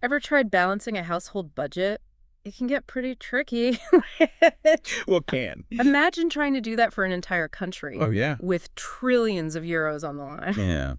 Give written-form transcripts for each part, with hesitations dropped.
Ever tried balancing a household budget? It can get pretty tricky. Well, can. Imagine trying to do that for an entire country Oh, yeah. with trillions of euros on the line. Yeah.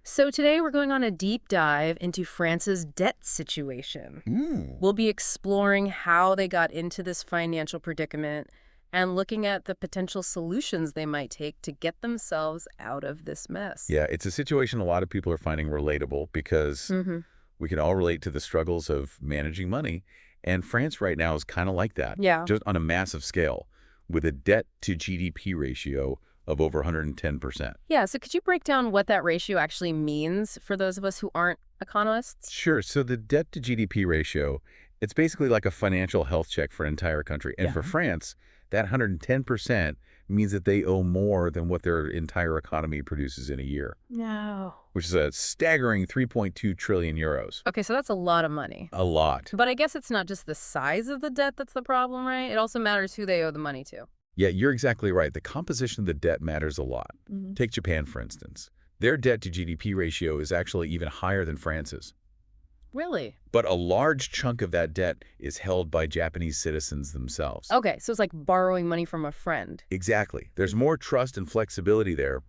So today we're going on a deep dive into France's debt situation. Ooh. We'll be exploring how they got into this financial predicament and looking at the potential solutions they might take to get themselves out of this mess. Yeah, it's a situation a lot of people are finding relatable because Mm-hmm. we can all relate to the struggles of managing money. And France right now is kind of like that, Yeah. just on a massive scale, with a debt to GDP ratio of over 110%. Yeah, so could you break down what that ratio actually means for those of us who aren't economists? Sure. So the debt to GDP ratio, it's basically like a financial health check for an entire country. And for Yeah. France, that 110% means that they owe more than what their entire economy produces in a year, No. which is a staggering 3.2 trillion euros. Okay, so that's a lot of money. A lot. But I guess it's not just the size of the debt that's the problem, right? It also matters who they owe the money to. Yeah, you're exactly right. The composition of the debt matters a lot. Mhm. Take Japan, for instance. Their debt to GDP ratio is actually even higher than France's. Really? But a large chunk of that debt is held by Japanese citizens themselves. Okay, so it's like borrowing money from a friend. Exactly. There's more trust and flexibility there.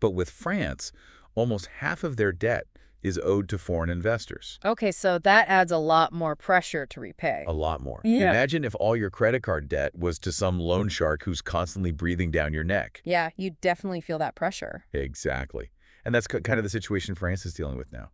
But with France, almost half of their debt is owed to foreign investors. Okay, so that adds a lot more pressure to repay. A lot more. Yeah. Imagine if all your credit card debt was to some loan shark who's constantly breathing down your neck. Yeah, you definitely feel that pressure. Exactly. And that's kind of the situation France is dealing with now.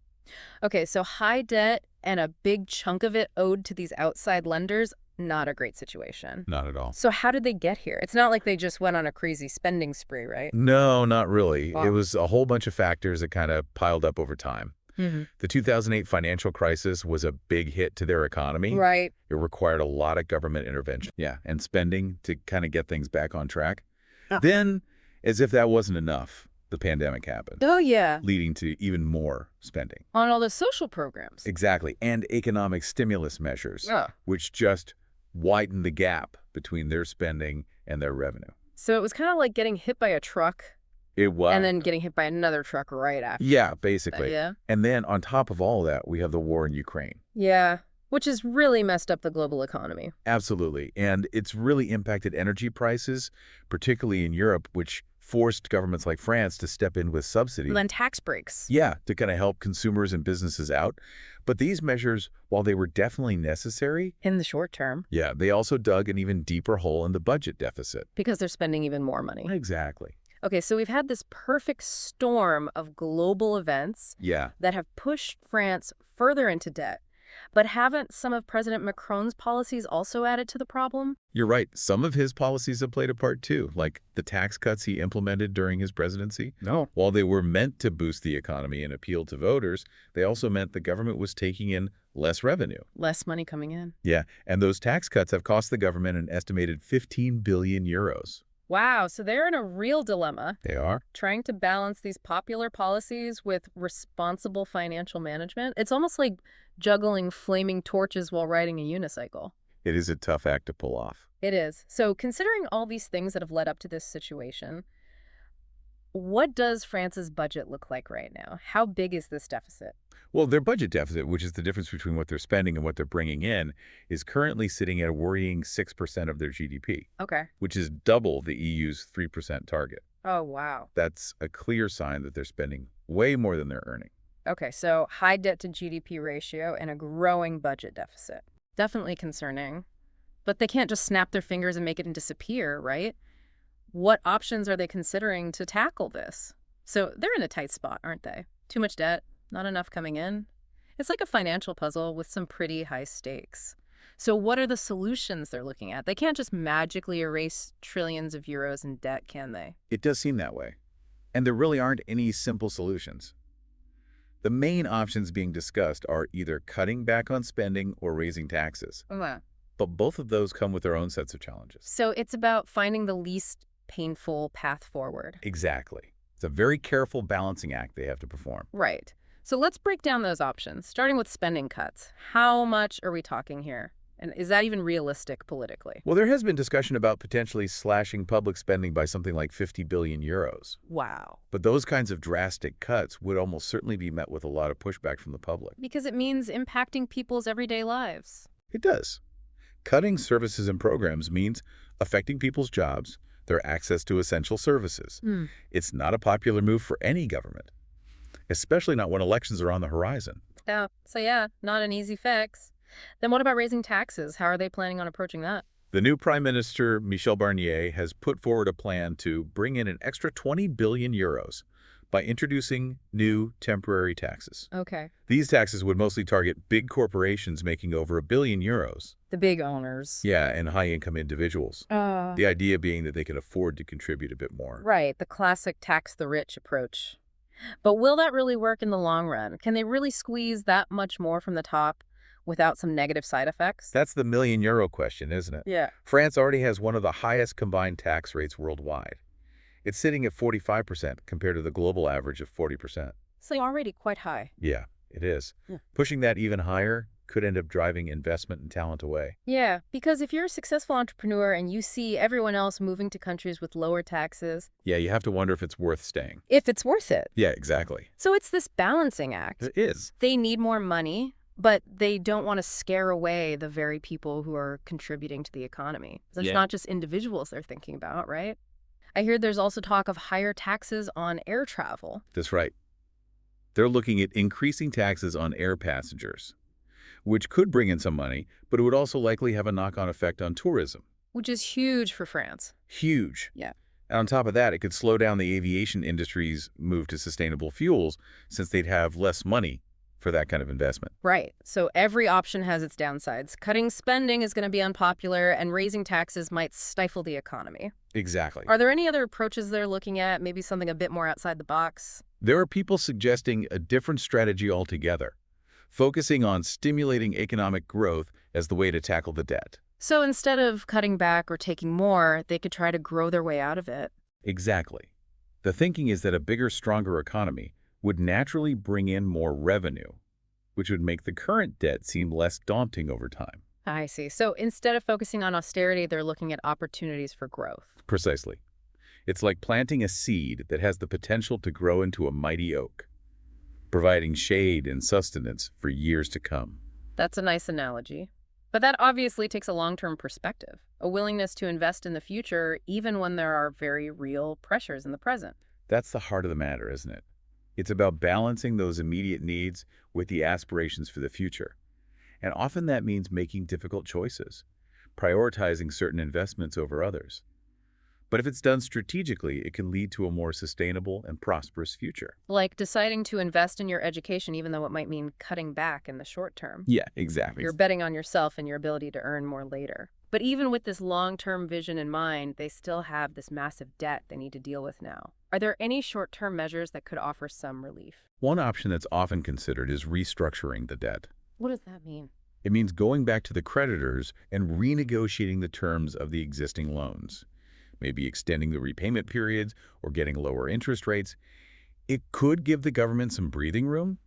Okay, so high debt and a big chunk of it owed to these outside lenders, not a great situation. Not at all. So how did they get here? It's not like they just went on a crazy spending spree, right? No, not really. Wow. It was a whole bunch of factors that kind of piled up over time. Mm-hmm. The 2008 financial crisis was a big hit to their economy. Right. It required a lot of government intervention. Yeah, and spending to kind of get things back on track. Oh. Then, as if that wasn't enough, the pandemic happened, Oh, yeah. leading to even more spending. On all the social programs. Exactly, and economic stimulus measures, Yeah. which just widened the gap between their spending and their revenue. So it was kind of like getting hit by a truck It was. and then getting hit by another truck right after. Yeah, basically. Yeah. And then on top of all of that, we have the war in Ukraine. Yeah, which has really messed up the global economy. Absolutely. And it's really impacted energy prices, particularly in Europe, which forced governments like France to step in with subsidies. And then tax breaks. Yeah, to kind of help consumers and businesses out. But these measures, while they were definitely necessary, In the short term, yeah, they also dug an even deeper hole in the budget deficit. because they're spending even more money. Exactly. Okay, so we've had this perfect storm of global events Yeah. that have pushed France further into debt. But haven't some of President Macron's policies also added to the problem? You're right. Some of his policies have played a part too, like the tax cuts he implemented during his presidency. No. While they were meant to boost the economy and appeal to voters, they also meant the government was taking in less revenue. Less money coming in. Yeah, and those tax cuts have cost the government an estimated 15 billion euros. Wow, so they're in a real dilemma, They are? trying to balance these popular policies with responsible financial management. It's almost like juggling flaming torches while riding a unicycle. It is a tough act to pull off. It is. So considering all these things that have led up to this situation, what does France's budget look like right now? How big is this deficit? Well, their budget deficit, which is the difference between what they're spending and what they're bringing in, is currently sitting at a worrying 6% of their GDP, Okay. which is double the EU's 3% target. Oh, wow. That's a clear sign that they're spending way more than they're earning. Okay, so high debt to GDP ratio and a growing budget deficit. Definitely concerning. But they can't just snap their fingers and make it disappear, right? What options are they considering to tackle this? So they're in a tight spot, aren't they? Too much debt, not enough coming in. It's like a financial puzzle with some pretty high stakes. So what are the solutions they're looking at? They can't just magically erase trillions of euros in debt, can they? It does seem that way. And there really aren't any simple solutions. The main options being discussed are either cutting back on spending or raising taxes. But both of those come with their own sets of challenges. So it's about finding the least painful path forward. Exactly. It's a very careful balancing act they have to perform. Right. So let's break down those options, starting with spending cuts. How much are we talking here? And is that even realistic politically? Well, there has been discussion about potentially slashing public spending by something like 50 billion euros. Wow. But those kinds of drastic cuts would almost certainly be met with a lot of pushback from the public. Because it means impacting people's everyday lives. It does. Cutting services and programs means affecting people's jobs, their access to essential services. Hmm. It's not a popular move for any government, especially not when elections are on the horizon. Yeah, not an easy fix. Then what about raising taxes? How are they planning on approaching that? The new Prime Minister, Michel Barnier, has put forward a plan to bring in an extra 20 billion euros by introducing new temporary taxes. Okay. These taxes would mostly target big corporations making over €1 billion. The big owners. Yeah, and high-income individuals. The idea being that they can afford to contribute a bit more. Right, the classic tax the rich approach. But will that really work in the long run? Can they really squeeze that much more from the top without some negative side effects? That's the million-euro question, isn't it? Yeah. France already has one of the highest combined tax rates worldwide. It's sitting at 45% compared to the global average of 40%. So already quite high. Yeah, it is. Yeah. Pushing that even higher could end up driving investment and talent away. Yeah, because if you're a successful entrepreneur and you see everyone else moving to countries with lower taxes, Yeah, you have to wonder if it's worth staying. if it's worth it. Yeah, exactly. So it's this balancing act. It is. They need more money, but they don't want to scare away the very people who are contributing to the economy. So it's Yeah. not just individuals they're thinking about, right? I hear there's also talk of higher taxes on air travel. That's right. They're looking at increasing taxes on air passengers, which could bring in some money, but it would also likely have a knock-on effect on tourism. Which is huge for France. Huge. Yeah. And on top of that, it could slow down the aviation industry's move to sustainable fuels since they'd have less money for that kind of investment. Right. So every option has its downsides. Cutting spending is going to be unpopular, and raising taxes might stifle the economy. Exactly. Are there any other approaches they're looking at, maybe something a bit more outside the box? There are people suggesting a different strategy altogether, focusing on stimulating economic growth as the way to tackle the debt. So instead of cutting back or taking more, they could try to grow their way out of it. Exactly. The thinking is that a bigger, stronger economy would naturally bring in more revenue, which would make the current debt seem less daunting over time. I see. So instead of focusing on austerity, they're looking at opportunities for growth. Precisely. It's like planting a seed that has the potential to grow into a mighty oak, providing shade and sustenance for years to come. That's a nice analogy. But that obviously takes a long-term perspective, a willingness to invest in the future even when there are very real pressures in the present. That's the heart of the matter, isn't it? It's about balancing those immediate needs with the aspirations for the future. And often that means making difficult choices, prioritizing certain investments over others. But if it's done strategically, it can lead to a more sustainable and prosperous future. Like deciding to invest in your education even though it might mean cutting back in the short term. Yeah, exactly. You're betting on yourself and your ability to earn more later. But even with this long-term vision in mind, they still have this massive debt they need to deal with now. Are there any short-term measures that could offer some relief? One option that's often considered is restructuring the debt. What does that mean? It means going back to the creditors and renegotiating the terms of the existing loans, maybe extending the repayment periods or getting lower interest rates. It could give the government some breathing room,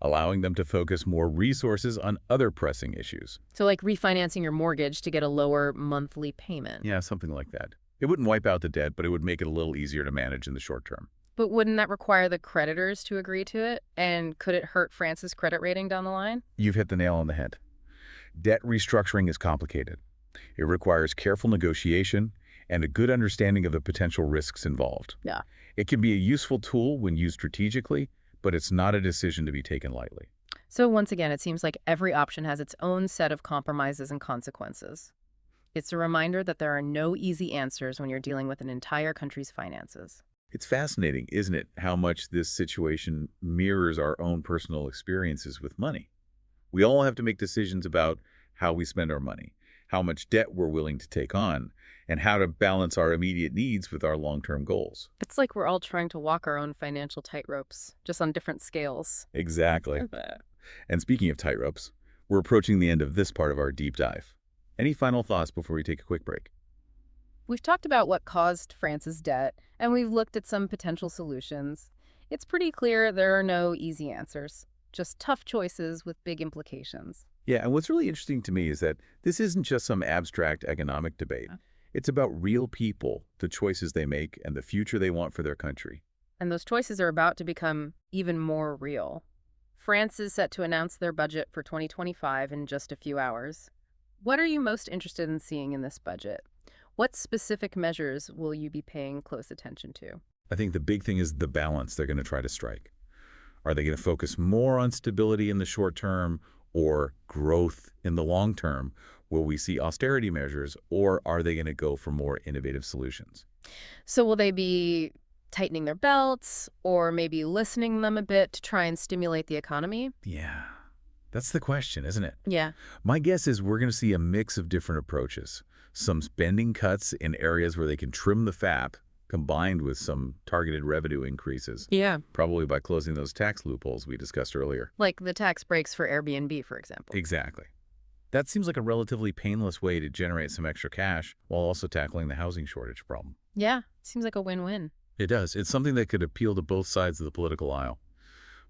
allowing them to focus more resources on other pressing issues. So like refinancing your mortgage to get a lower monthly payment. Yeah, something like that. It wouldn't wipe out the debt, but it would make it a little easier to manage in the short term. But wouldn't that require the creditors to agree to it? And could it hurt France's credit rating down the line? You've hit the nail on the head. Debt restructuring is complicated. It requires careful negotiation and a good understanding of the potential risks involved. Yeah. It can be a useful tool when used strategically, but it's not a decision to be taken lightly. So once again, it seems like every option has its own set of compromises and consequences. It's a reminder that there are no easy answers when you're dealing with an entire country's finances. It's fascinating, isn't it, how much this situation mirrors our own personal experiences with money. We all have to make decisions about how we spend our money, how much debt we're willing to take on, and how to balance our immediate needs with our long-term goals. It's like we're all trying to walk our own financial tightropes, just on different scales. Exactly. And speaking of tightropes, we're approaching the end of this part of our deep dive. Any final thoughts before we take a quick break? We've talked about what caused France's debt, and we've looked at some potential solutions. It's pretty clear there are no easy answers. just tough choices with big implications. Yeah, and what's really interesting to me is that this isn't just some abstract economic debate. It's about real people, the choices they make, and the future they want for their country. And those choices are about to become even more real. France is set to announce their budget for 2025 in just a few hours. What are you most interested in seeing in this budget? What specific measures will you be paying close attention to? I think the big thing is the balance they're going to try to strike. Are they going to focus more on stability in the short term or growth in the long term? Will we see austerity measures, or are they going to go for more innovative solutions? So will they be tightening their belts or maybe loosening them a bit to try and stimulate the economy? Yeah, that's the question, isn't it? Yeah. My guess is we're going to see a mix of different approaches. Some spending cuts in areas where they can trim the fat, combined with some targeted revenue increases, Yeah. probably by closing those tax loopholes we discussed earlier. Like the tax breaks for Airbnb, for example. Exactly. That seems like a relatively painless way to generate some extra cash while also tackling the housing shortage problem. Yeah. Seems like a win-win. It does. It's something that could appeal to both sides of the political aisle.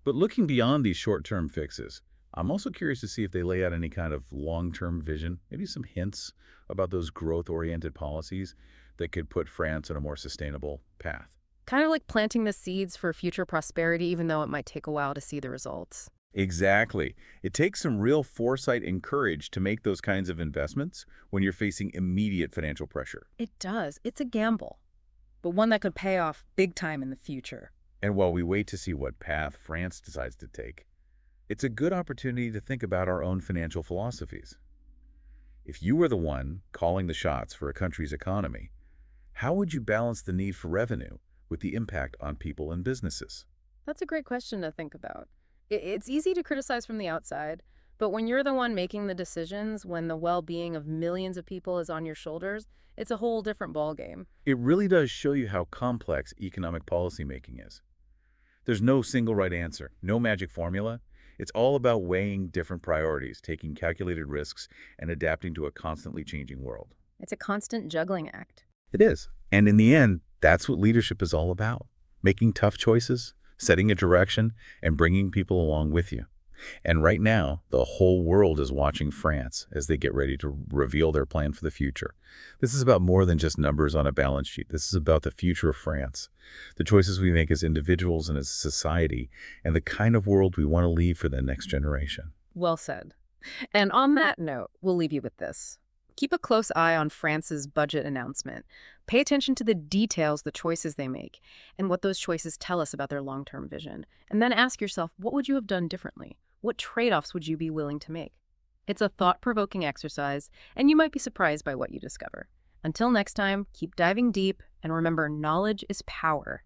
But looking beyond these short-term fixes, I'm also curious to see if they lay out any kind of long-term vision, maybe some hints about those growth-oriented policies that could put France on a more sustainable path. Kind of like planting the seeds for future prosperity, even though it might take a while to see the results. Exactly. It takes some real foresight and courage to make those kinds of investments when you're facing immediate financial pressure. It does. It's a gamble, but one that could pay off big time in the future. And while we wait to see what path France decides to take, it's a good opportunity to think about our own financial philosophies. If you were the one calling the shots for a country's economy, how would you balance the need for revenue with the impact on people and businesses? That's a great question to think about. It's easy to criticize from the outside, but when you're the one making the decisions, when the well-being of millions of people is on your shoulders, it's a whole different ballgame. It really does show you how complex economic policymaking is. There's no single right answer, no magic formula. It's all about weighing different priorities, taking calculated risks, and adapting to a constantly changing world. It's a constant juggling act. It is. And in the end, that's what leadership is all about. Making tough choices, setting a direction, and bringing people along with you. And right now, the whole world is watching France as they get ready to reveal their plan for the future. This is about more than just numbers on a balance sheet. This is about the future of France, the choices we make as individuals and as a society, and the kind of world we want to leave for the next generation. Well said. And on that note, we'll leave you with this. Keep a close eye on France's budget announcement. Pay attention to the details, the choices they make, and what those choices tell us about their long-term vision. And then ask yourself, what would you have done differently? What trade-offs would you be willing to make? It's a thought-provoking exercise, and you might be surprised by what you discover. Until next time, keep diving deep, and remember, knowledge is power.